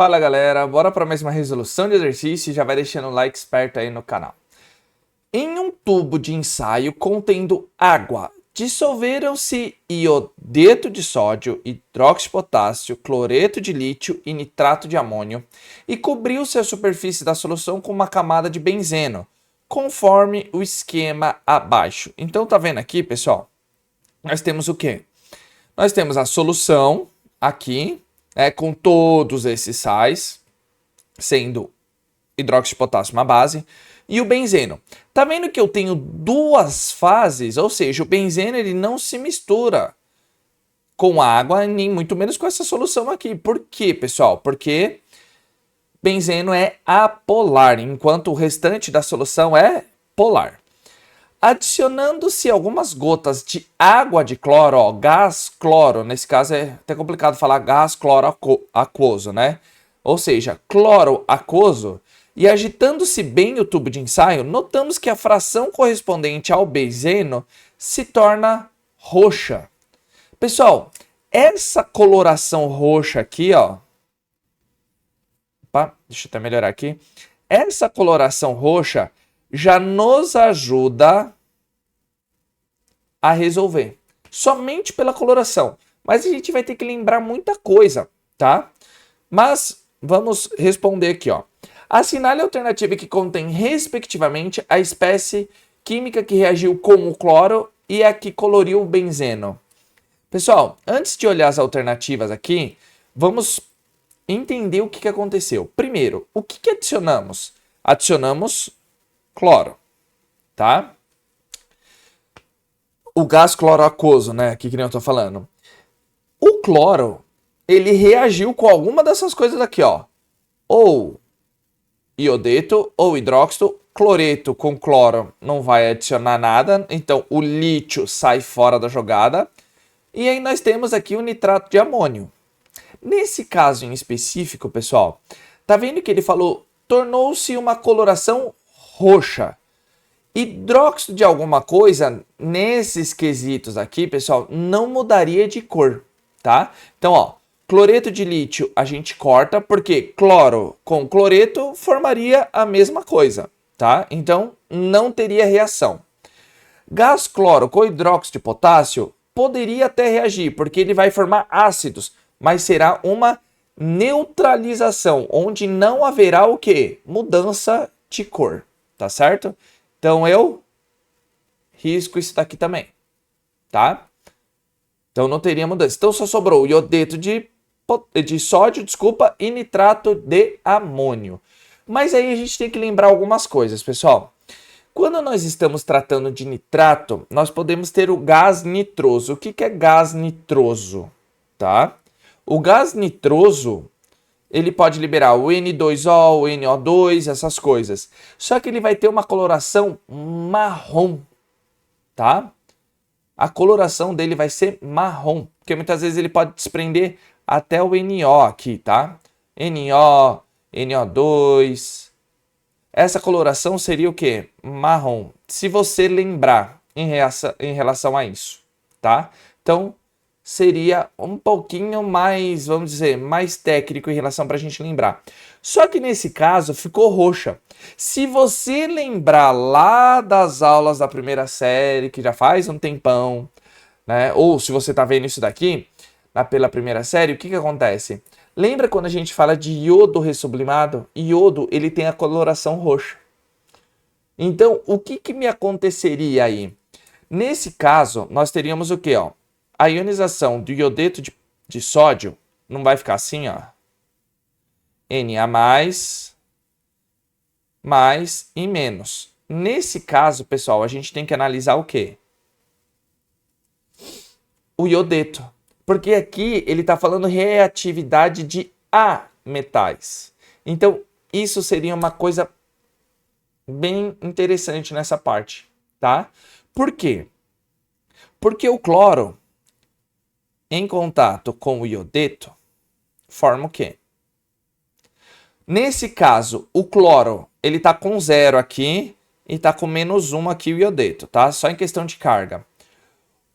Fala galera, bora para mais uma resolução de exercício e já vai deixando o like esperto aí no canal. Em um tubo de ensaio contendo água, dissolveram-se iodeto de sódio, hidróxido de potássio, cloreto de lítio e nitrato de amônio e cobriu-se a superfície da solução com uma camada de benzeno, conforme o esquema abaixo. Então tá vendo aqui, pessoal? Nós temos o quê? Nós temos a solução aqui, com todos esses sais, sendo hidróxido de potássio uma base, e o benzeno. Tá vendo que eu tenho duas fases, ou seja, o benzeno ele não se mistura com água, nem muito menos com essa solução aqui. Por quê, pessoal? Porque benzeno é apolar, enquanto o restante da solução é polar. Adicionando-se algumas gotas de água de cloro, ó, gás cloro, nesse caso é até complicado falar gás cloro aquoso, né? Ou seja, cloro aquoso, e agitando-se bem o tubo de ensaio, notamos que a fração correspondente ao benzeno se torna roxa. Pessoal, essa coloração roxa aqui, ó, opa, deixa eu até melhorar aqui, essa coloração roxa já nos ajuda a resolver, somente pela coloração. Mas a gente vai ter que lembrar muita coisa, tá? Mas vamos responder aqui, ó. Assinale a alternativa que contém, respectivamente, a espécie química que reagiu com o cloro e a que coloriu o benzeno. Pessoal, antes de olhar as alternativas aqui, vamos entender o que aconteceu. Primeiro, o que adicionamos? Adicionamos cloro, tá? O gás cloro aquoso, né? Aqui que nem eu tô falando. O cloro, ele reagiu com alguma dessas coisas aqui, ó. Ou iodeto ou hidróxido. Cloreto com cloro não vai adicionar nada, então o lítio sai fora da jogada. E aí nós temos aqui o nitrato de amônio. Nesse caso em específico, pessoal, tá vendo que ele falou tornou-se uma coloração roxa. Hidróxido de alguma coisa, nesses quesitos aqui, pessoal, não mudaria de cor, tá? Então, ó, cloreto de lítio a gente corta, porque cloro com cloreto formaria a mesma coisa, tá? Então, não teria reação. Gás cloro com hidróxido de potássio poderia até reagir, porque ele vai formar ácidos, mas será uma neutralização, onde não haverá o quê? Mudança de cor, tá certo? Então eu risco isso daqui também, tá? Então não teria mudança. Então só sobrou iodeto de sódio, desculpa, e nitrato de amônio. Mas aí a gente tem que lembrar algumas coisas, pessoal. Quando nós estamos tratando de nitrato, nós podemos ter o gás nitroso. O que é gás nitroso? Tá? O gás nitroso, ele pode liberar o N2O, o NO2, essas coisas. Só que ele vai ter uma coloração marrom, tá? A coloração dele vai ser marrom, porque muitas vezes ele pode desprender até o NO aqui, tá? NO, NO2. Essa coloração seria o quê? Marrom. Se você lembrar em relação a isso, tá? Então, seria um pouquinho mais, vamos dizer, mais técnico em relação para a gente lembrar. Só que nesse caso ficou roxa. Se você lembrar lá das aulas da primeira série, que já faz um tempão, né? Ou se você está vendo isso daqui pela primeira série, o que acontece? Lembra quando a gente fala de iodo ressublimado? Iodo, ele tem a coloração roxa. Então, o que me aconteceria aí? Nesse caso, nós teríamos o quê, ó? A ionização do iodeto de sódio não vai ficar assim, ó. Na mais e menos. Nesse caso, pessoal, a gente tem que analisar o quê? O iodeto. Porque aqui ele está falando reatividade de ametais. Então, isso seria uma coisa bem interessante nessa parte, tá? Por quê? Porque o cloro em contato com o iodeto, forma o quê? Nesse caso, o cloro, ele está com 0 aqui e está com -1 aqui o iodeto, tá? Só em questão de carga.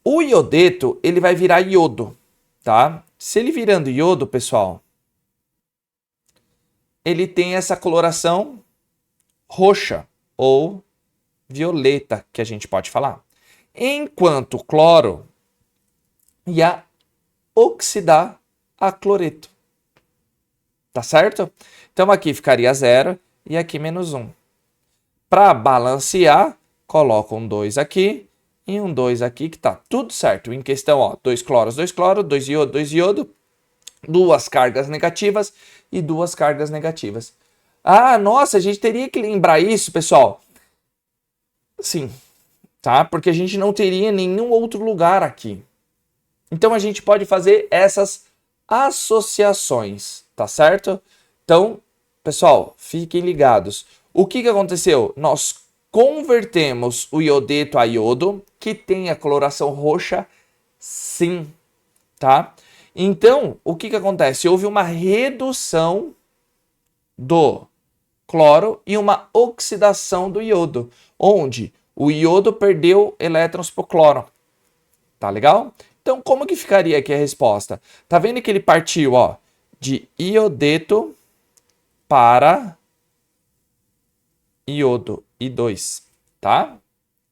O iodeto, ele vai virar iodo, tá? Se ele virando iodo, pessoal, ele tem essa coloração roxa ou violeta, que a gente pode falar. Enquanto o cloro ia oxidar a cloreto. Tá certo? Então aqui ficaria 0 e aqui menos 1. Para balancear, coloco um 2 aqui e um 2 aqui, que tá tudo certo. Em questão, ó, 2 cloros, 2 iodo, duas cargas negativas e duas cargas negativas. Ah, nossa, a gente teria que lembrar isso, pessoal. Sim, tá? Porque a gente não teria nenhum outro lugar aqui. Então a gente pode fazer essas associações, tá certo? Então, pessoal, fiquem ligados. O que aconteceu? Nós convertemos o iodeto a iodo, que tem a coloração roxa, sim, tá? Então, o que acontece? Houve uma redução do cloro e uma oxidação do iodo, onde o iodo perdeu elétrons para o cloro. Tá legal? Então, como que ficaria aqui a resposta? Tá vendo que ele partiu, ó, de iodeto para iodo, I2, tá?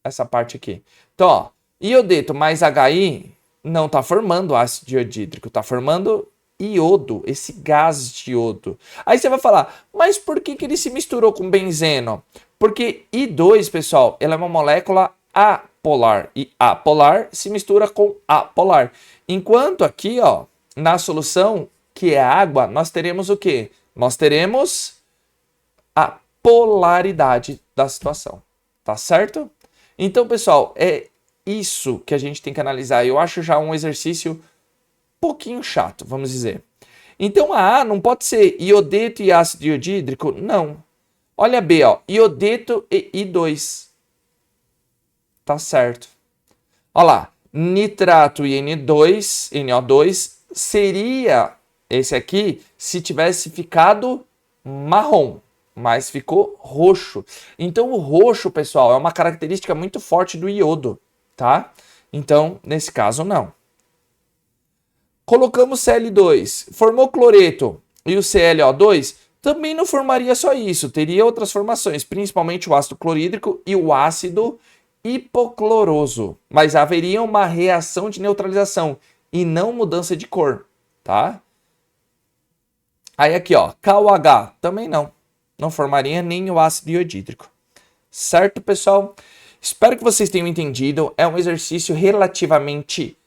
Essa parte aqui. Então, ó, iodeto mais HI não tá formando ácido iodídrico, tá formando iodo, esse gás de iodo. Aí você vai falar, mas por que ele se misturou com benzeno? Porque I2, pessoal, ela é uma molécula apolar, e apolar se mistura com apolar. Enquanto aqui, ó, na solução, que é água, nós teremos o quê? Nós teremos a polaridade da situação, tá certo? Então, pessoal, é isso que a gente tem que analisar. Eu acho já um exercício pouquinho chato, vamos dizer. Então, a A não pode ser iodeto e ácido iodídrico? Não. Olha B, ó, iodeto e I2. Tá certo. Olha lá, nitrato e N2, NO2, seria esse aqui se tivesse ficado marrom, mas ficou roxo. Então o roxo, pessoal, é uma característica muito forte do iodo, tá? Então, nesse caso, não. Colocamos Cl2, formou cloreto e o ClO2, também não formaria só isso, teria outras formações, principalmente o ácido clorídrico e o ácido hipocloroso, mas haveria uma reação de neutralização e não mudança de cor, tá? Aí aqui, ó, KOH, também não formaria nem o ácido iodídrico. Certo, pessoal? Espero que vocês tenham entendido, é um exercício relativamente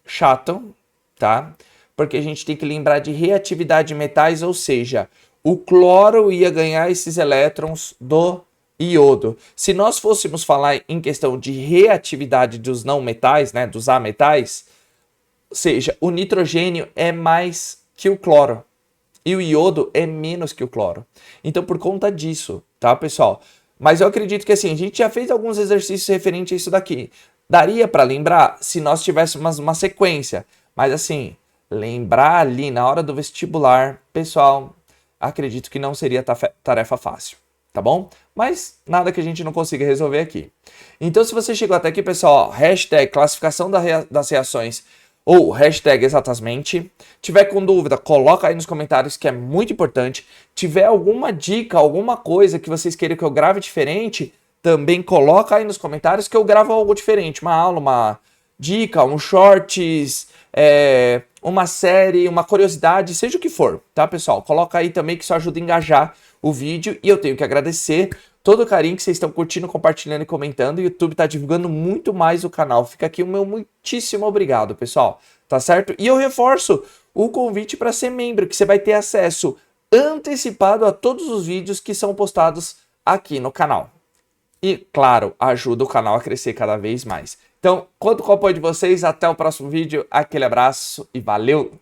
chato, tá? Porque a gente tem que lembrar de reatividade de metais, ou seja, o cloro ia ganhar esses elétrons do iodo. Se nós fôssemos falar em questão de reatividade dos não metais, né, dos ametais, ou seja, o nitrogênio é mais que o cloro e o iodo é menos que o cloro. Então, por conta disso, tá, pessoal? Mas eu acredito que assim, a gente já fez alguns exercícios referentes a isso daqui. Daria para lembrar se nós tivéssemos uma sequência, mas assim, lembrar ali na hora do vestibular, pessoal, acredito que não seria tarefa fácil, tá bom? Mas nada que a gente não consiga resolver aqui. Então, se você chegou até aqui, pessoal, ó, hashtag classificação das reações ou hashtag exatamente. Tiver com dúvida, coloca aí nos comentários que é muito importante. Tiver alguma dica, alguma coisa que vocês queiram que eu grave diferente, também coloca aí nos comentários que eu gravo algo diferente. Uma aula, uma dica, um shorts, uma série, uma curiosidade, seja o que for, tá, pessoal? Coloca aí também que isso ajuda a engajar o vídeo e eu tenho que agradecer todo o carinho que vocês estão curtindo, compartilhando e comentando. O YouTube tá divulgando muito mais o canal. Fica aqui o meu muitíssimo obrigado, pessoal. Tá certo? E eu reforço o convite para ser membro, que você vai ter acesso antecipado a todos os vídeos que são postados aqui no canal. E, claro, ajuda o canal a crescer cada vez mais. Então, conto com o apoio de vocês. Até o próximo vídeo. Aquele abraço e valeu!